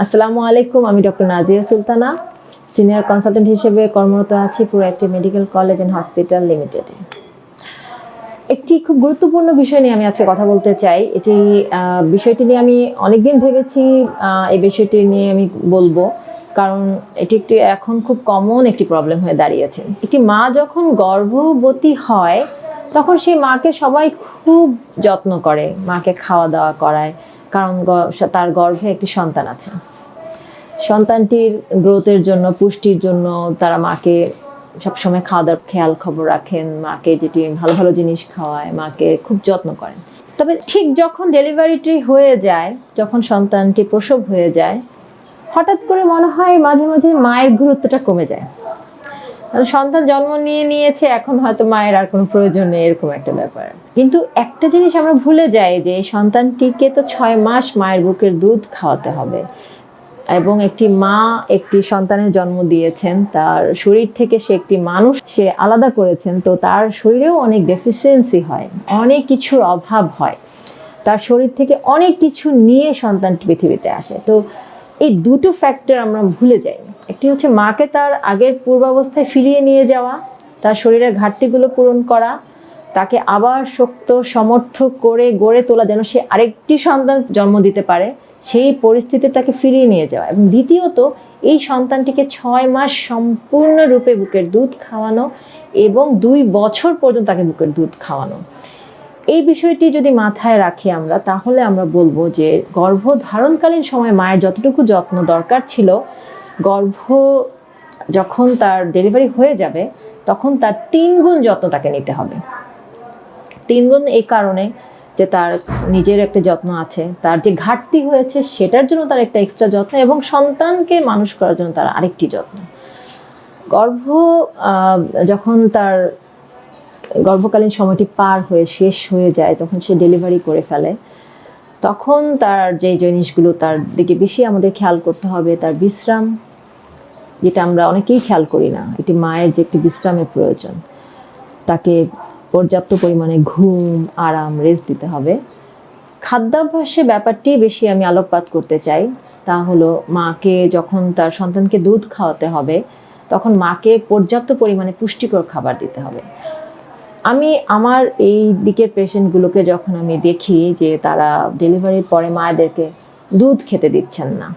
আসসালামু আলাইকুম, আমি doctor Nazia Sultana, senior consultant হিসেবে কর্মরত আছি proactive medical college and hospital লিমিটেডে। একটি খুব গুরুত্বপূর্ণ বিষয় নিয়ে আমি আজকে কথা বলতে চাই। বিষয়টি নিয়ে আমি অনেকদিন ভেবেছি, এই বিষয়টি নিয়ে আমি বলবো, কারণ এটি এখন খুব কমন একটি প্রবলেম হয়ে দাঁড়িয়েছে। একটি মা যখন গর্ভবতী হয় তখন সেই মাকে সবাই খুব যত্ন করে, মাকে খাওয়া দাওয়া করায়, কারণ তার গর্ভে একটি সন্তান আছে। সন্তানটির গ্রোথের জন্য, পুষ্টির জন্য তারা মাকে সবসময় খাওয়া দাওয়ার খেয়াল খবর রাখেন, মাকে যেটি ভালো ভালো জিনিস খাওয়ায়, মাকে খুব যত্ন করেন। তবে ঠিক যখন ডেলিভারিটি হয়ে যায়, যখন সন্তানটি প্রসব হয়ে যায়, হঠাৎ করে মনে হয় মাঝে মাঝে মায়ের গুরুত্বটা কমে যায়। সন্তান জন্ম নিয়েছে, এখন হয়তো মায়ের আর কোনো প্রয়োজন নেই, এরকম একটা ব্যাপার। কিন্তু একটা জিনিস আমরা ভুলে যাই যে সন্তানটিকে তো 6 মাস মায়ের বুকের দুধ খাওয়াতে হবে, এবং একটি মা একটি সন্তানের জন্ম দিয়েছেন, তার শরীর থেকে সে একটি মানুষ সে আলাদা করেছেন, তো তার শরীরেও অনেক ডেফিসিয়েন্সি হয়, অনেক কিছুর অভাব হয়, তার শরীর থেকে অনেক কিছু নিয়ে সন্তানটি পৃথিবীতে আসে। তো এই দুটো ফ্যাক্টর আমরা ভুলে যাই। একটি হচ্ছে মাকে তার আগের পূর্বাবস্থায় ফিরিয়ে নিয়ে যাওয়া, তার শরীরের ঘাটতিগুলো পূরণ করা, তাকে আবার শক্ত সমর্থ করে গড়ে তোলা, যেন সে আরেকটি সন্তান জন্ম দিতে পারে, সেই পরিস্থিতি তাকে ফিরিয়ে নিয়ে যাওয়া। এবং দ্বিতীয়ত, এই সন্তানটিকে 6 মাস সম্পূর্ণরূপে বুকের দুধ খাওয়ানো এবং 2 বছর পর্যন্ত তাকে বুকের দুধ খাওয়ানো। এই বিষয়টি যদি মাথায় রাখি আমরা, তাহলে আমরা বলবো যে গর্ভধারণকালীন সময় মায়ের যতটুকু যত্ন দরকার ছিল, যখন তার ডেলিভারি হয়ে যাবে তখন তার 3 গুণ যত্ন তাকে নিতে হবে। 3 গুণ এই কারণে যে তার নিজের একটা যত্ন আছে, তার যে ঘাটতি হয়েছে সেটার জন্য তার একটা এক্সট্রা যত্ন, এবং সন্তানকে মানুষ করার জন্য তার আরেকটি যত্ন। যখন তার গর্ভকালীন সময়টি পার হয়ে শেষ হয়ে যায়, তখন সে ডেলিভারি করে ফেলে, তখন তার যে জিনিসগুলো তার দিকে বেশি আমাদের খেয়াল করতে হবে, তার বিশ্রাম, যেটা আমরা অনেকেই খেয়াল করি না। একটি মায়ের যে একটি বিশ্রামের প্রয়োজন, তাকে পর্যাপ্ত পরিমাণে ঘুম, আরাম, রেস্ট দিতে হবে। খাদ্যাভ্যাসের ব্যাপারটি বেশি আমি আলোকপাত করতে চাই। তা হলো, মাকে যখন তার সন্তানকে দুধ খাওয়াতে হবে, তখন মাকে পর্যাপ্ত পরিমাণে পুষ্টিকর খাবার দিতে হবে। আমি আমার এই দিকের পেশেন্টগুলোকে যখন আমি দেখি যে তারা ডেলিভারির পরে মায়েদেরকে দুধ খেতে দিচ্ছেন না,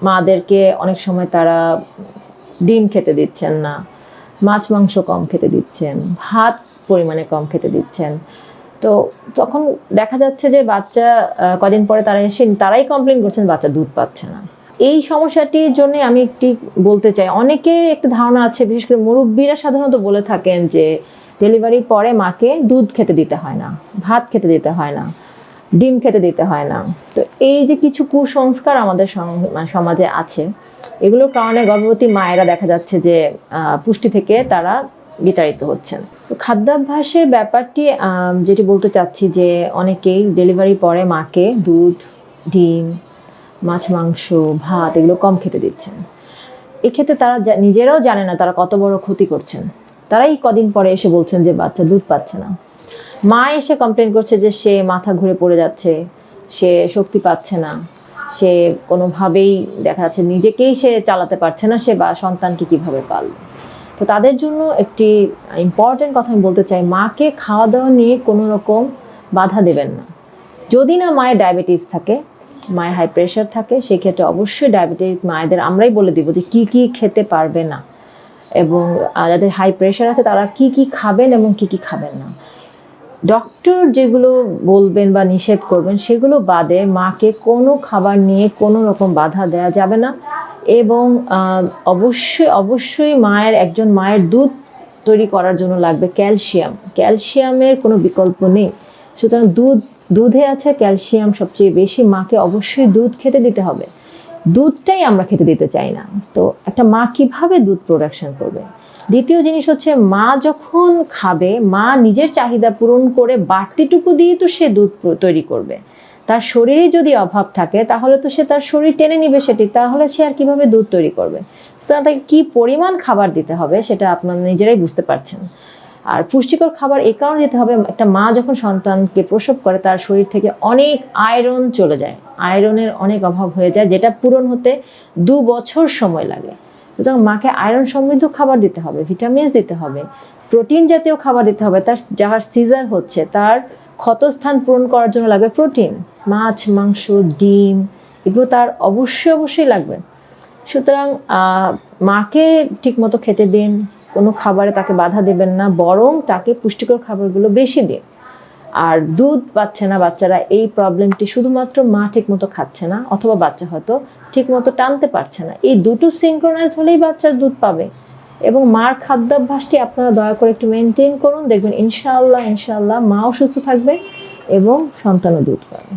মাদেরকে অনেক সময় তারা ডিম খেতে দিচ্ছেন না, মাছ মাংস কম খেতে দিচ্ছেন, ভাত পরিমাণে কম খেতে দিচ্ছেন, তো তখন দেখা যাচ্ছে যে বাচ্চা কদিন পরে তারাই কমপ্লেন করছেন বাচ্চা দুধ পাচ্ছে না। এই সমস্যাটির জন্য আমি একটি বলতে চাই, অনেকের একটা ধারণা আছে, বিশেষ করে মুরব্বীরা সাধারণত বলে থাকেন যে ডেলিভারির পরে মাকে দুধ খেতে দিতে হয় না, ভাত খেতে দিতে হয় না, ডিম খেতে দিতে হয় না। তো এই যে কিছু কুসংস্কার আমাদের সমাজে আছে, এগুলোর কারণে গর্ভবতী মায়েরা দেখা যাচ্ছে যে পুষ্টি থেকে তারা বিতাড়িত হচ্ছেন। তো খাদ্যাভ্যাসের ব্যাপারটি যেটি বলতে চাচ্ছি যে অনেকেই ডেলিভারির পরে মাকে দুধ, ডিম, মাছ মাংস, ভাত এগুলো কম খেতে দিচ্ছেন। এক্ষেত্রে তারা নিজেরাও জানে না তারা কত বড় ক্ষতি করছেন। তারাই কদিন পরে এসে বলছেন যে বাচ্চা দুধ পাচ্ছে না। মা এসে কমপ্লেন করছে যে সে মাথা ঘুরে পড়ে যাচ্ছে, সে শক্তি পাচ্ছে না, সে কোনোভাবেই দেখা যাচ্ছে নিজেকেই সে চালাতে পারছে না, সে বা সন্তানকে কিভাবে পালবে। তো তাদের জন্য একটি ইম্পর্টেন্ট কথা আমি বলতে চাই, মাকে খাওয়া দাওয়া নিয়ে কোনো রকম বাধা দেবেন না। যদি না মায়ের ডায়াবেটিস থাকে, মায়ের হাই প্রেশার থাকে, সেক্ষেত্রে অবশ্যই ডায়াবেটিস মায়েদের আমরাই বলে দিব যে কি কি খেতে পারবে না, এবং যাদের হাই প্রেশার আছে তারা কি কি খাবেন এবং কি কি খাবেন না। ডক্টর যেগুলো বলবেন বা নিষেধ করবেন সেগুলো বাদে মাকে কোনো খাবার নিয়ে কোনো রকম বাধা দেওয়া যাবে না। এবং অবশ্যই একজন মায়ের দুধ তৈরি করার জন্য লাগবে ক্যালসিয়ামের কোনো বিকল্প নেই। সুতরাং দুধে আছে ক্যালসিয়াম সবচেয়ে বেশি, মাকে অবশ্যই দুধ খেতে দিতে হবে। দুধটাই আমরা খেতে দিতে চাই না, তো একটা মা কিভাবে দুধ প্রোডাকশন করবে? দ্বিতীয় জিনিস হচ্ছে, মা যখন খাবে, মা নিজের চাহিদা পূরণ করে বাড়তিটুকু দিয়ে তো সে দুধ তৈরি করবে। তার শরীরে যদি অভাব থাকে তাহলে তো সে তার শরীর টেনে নিবে সেটি, তাহলে সে আর কিভাবে দুধ তৈরি করবে? তো তাকে কি পরিমাণ খাবার দিতে হবে সেটা আপনারা নিজেরাই বুঝতে পারছেন। আর পুষ্টিকর খাবার এই কারণে দিতে হবে, একটা মা যখন সন্তানকে প্রসব করে তার শরীর থেকে অনেক আয়রন চলে যায়, আয়রনের অনেক অভাব হয়ে যায়, যেটা পূরণ হতে 2 বছর সময় লাগে। সুতরাং মাকে আয়রন সমৃদ্ধ খাবার দিতে হবে, ভিটামিনস দিতে হবে, প্রোটিন জাতীয় খাবার দিতে হবে। তার যার সিজার হচ্ছে তার ক্ষতস্থান পূরণ করার জন্য লাগবে প্রোটিন, মাছ, মাংস, ডিম, এগুলো তার অবশ্যই লাগবে। সুতরাং মাকে ঠিক মতো খেতে দিন, কোনো খাবারে তাকে বাধা দেবেন না, বরং তাকে পুষ্টিকর খাবারগুলো বেশি দিন। আর দুধ পাচ্ছে না বাচ্চারা, এই প্রবলেমটি শুধুমাত্র মা ঠিক মতো খাচ্ছে না, অথবা বাচ্চা হয়তো ঠিক মতো টানতে পারছে না। এই দুটো সিনক্রোনাইজ হলেই বাচ্চা দুধ পাবে। এবং মার খাদ্যাভ্যাসটি আপনারা দয়া করে একটু মেনটেন করুন, দেখবেন ইনশাআল্লাহ মাও সুস্থ থাকবে এবং সন্তানও দুধ পাবে।